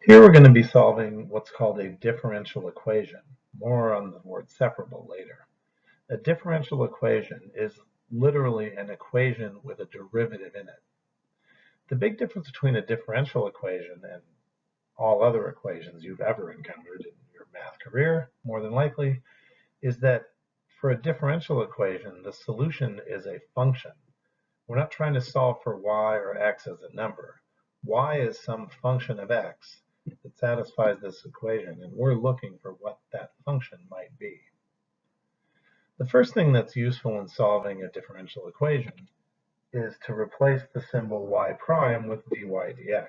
Here we're going to be solving what's called a differential equation. More on the word separable later. A differential equation is literally an equation with a derivative in it. The big difference between a differential equation and all other equations you've ever encountered in your math career, more than likely, is that for a differential equation, the solution is a function. We're not trying to solve for y or x as a number. Y is some function of x that satisfies this equation, and we're looking for what that function might be. The first thing that's useful in solving a differential equation is to replace the symbol y prime with dy dx.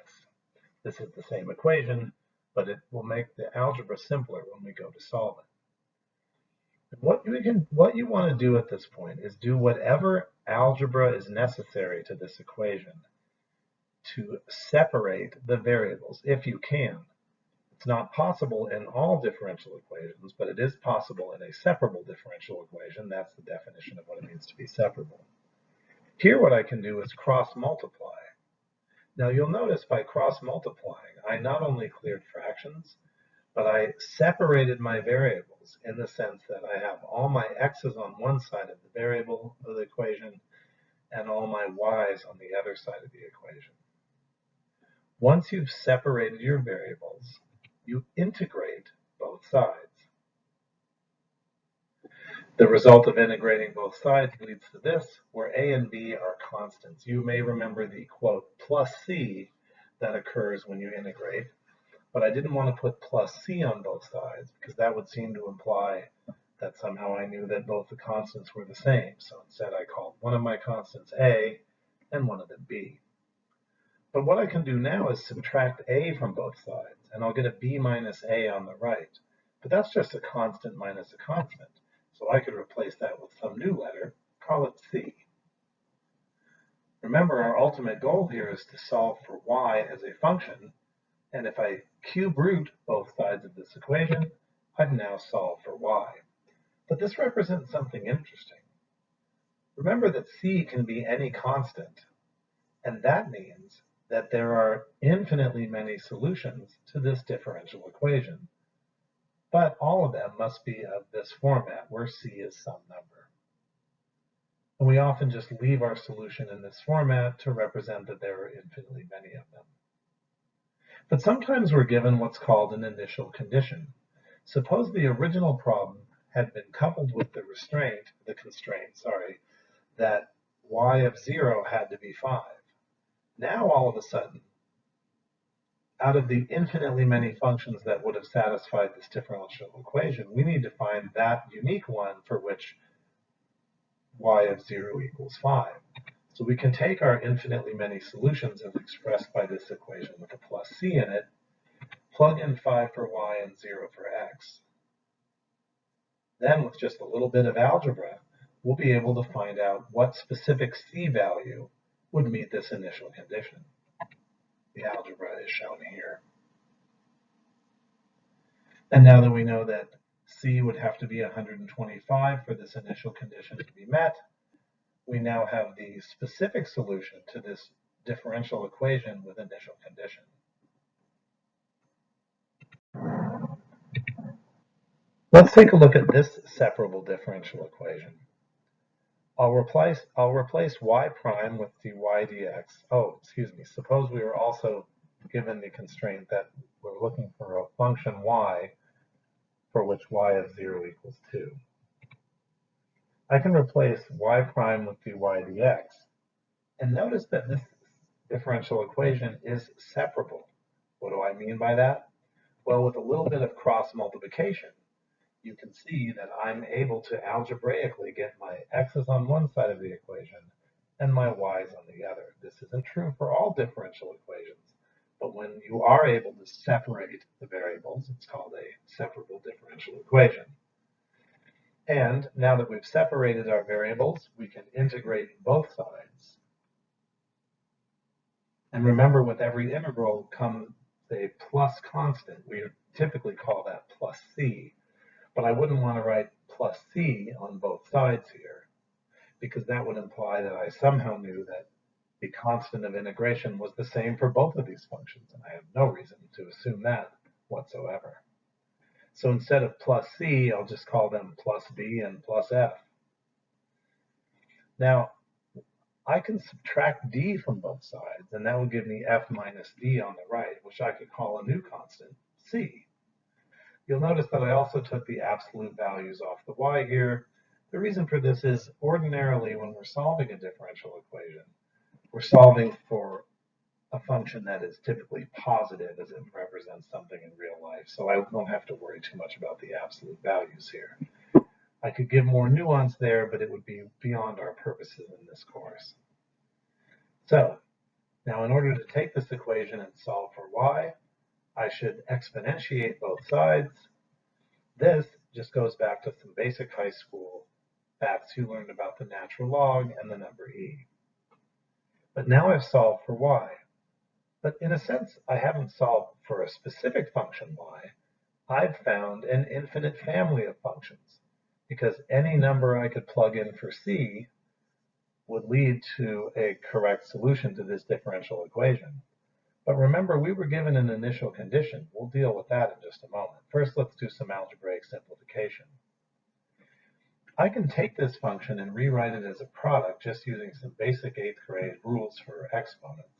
This is the same equation, but it will make the algebra simpler when we go to solve it. What you want to do at this point is do whatever algebra is necessary to this equation to separate the variables, if you can. It's not possible in all differential equations, but it is possible in a separable differential equation. That's the definition of what it means to be separable. Here what I can do is cross-multiply. Now you'll notice by cross-multiplying, I not only cleared fractions, but I separated my variables in the sense that I have all my x's on one side of the variable of the equation and all my y's on the other side of the equation. Once you've separated your variables, you integrate both sides. The result of integrating both sides leads to this, where a and b are constants. You may remember the quote plus c that occurs when you integrate, but I didn't want to put plus c on both sides because that would seem to imply that somehow I knew that both the constants were the same. So instead I called one of my constants a and one of them b. But what I can do now is subtract a from both sides, and I'll get a b minus a on the right. But that's just a constant minus a constant. So I could replace that with some new letter, call it c. Remember, our ultimate goal here is to solve for y as a function, and if I cube root both sides of this equation, I've now solved for y. But this represents something interesting. Remember that c can be any constant, and that means that there are infinitely many solutions to this differential equation. But all of them must be of this format, where c is some number. And we often just leave our solution in this format to represent that there are infinitely many of them. But sometimes we're given what's called an initial condition. Suppose the original problem had been coupled with the constraint, that y of 0 had to be 5. Now all of a sudden, out of the infinitely many functions that would have satisfied this differential equation, we need to find that unique one for which y of 0 equals 5. So we can take our infinitely many solutions as expressed by this equation with a plus c in it, plug in 5 for y and 0 for x. Then with just a little bit of algebra, we'll be able to find out what specific c value would meet this initial condition. The algebra is shown here. And now that we know that c would have to be 125 for this initial condition to be met, we now have the specific solution to this differential equation with initial condition. Let's take a look at this separable differential equation. I'll replace y prime with dy dx. Oh, excuse me. Suppose we were also given the constraint that we're looking for a function y for which y of 0 equals 2. I can replace y prime with dy dx. And notice that this differential equation is separable. What do I mean by that? Well, with a little bit of cross multiplication, you can see that I'm able to algebraically get my x's on one side of the equation and my y's on the other. This isn't true for all differential equations, but when you are able to separate the variables, it's called a separable differential equation. And now that we've separated our variables, we can integrate both sides. And remember, with every integral comes a plus constant. We typically call that plus c. But I wouldn't want to write plus c on both sides here, because that would imply that I somehow knew that the constant of integration was the same for both of these functions, and I have no reason to assume that whatsoever. So instead of plus C, I'll just call them plus B and plus F. Now, I can subtract D from both sides, and that will give me F minus D on the right, which I could call a new constant, C. You'll notice that I also took the absolute values off the Y here. The reason for this is ordinarily when we're solving a differential equation, we're solving for a function that is typically positive as it represents something in real life. So I don't have to worry too much about the absolute values here. I could give more nuance there, but it would be beyond our purposes in this course. So now in order to take this equation and solve for y, I should exponentiate both sides. This just goes back to some basic high school facts you learned about the natural log and the number e. But now I've solved for y. But in a sense, I haven't solved for a specific function y. I've found an infinite family of functions, because any number I could plug in for c would lead to a correct solution to this differential equation. But remember, we were given an initial condition. We'll deal with that in just a moment. First, let's do some algebraic simplification. I can take this function and rewrite it as a product just using some basic 8th grade rules for exponents.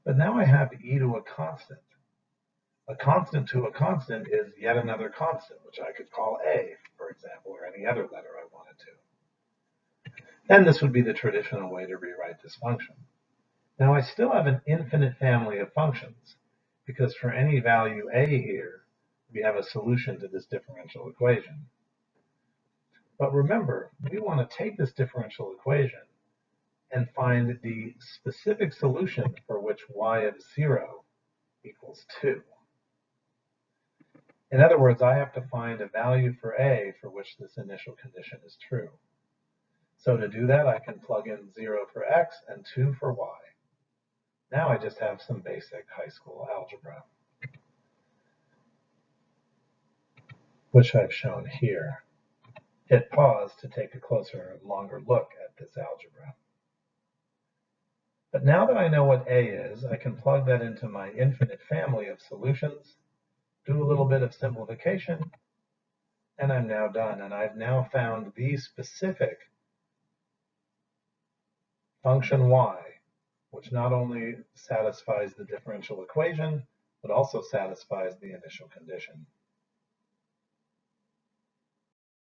But now I have e to a constant. A constant to a constant is yet another constant, which I could call a, for example, or any other letter I wanted to. And this would be the traditional way to rewrite this function. Now I still have an infinite family of functions, because for any value a here, we have a solution to this differential equation. But remember, we want to take this differential equation and find the specific solution for which y of 0 equals 2. In other words, I have to find a value for a for which this initial condition is true. So to do that, I can plug in 0 for x and 2 for y. Now I just have some basic high school algebra, which I've shown here. Hit pause to take a closer, longer look at this algebra. But now that I know what a is, I can plug that into my infinite family of solutions, do a little bit of simplification, and I'm now done. And I've now found the specific function y, which not only satisfies the differential equation, but also satisfies the initial condition.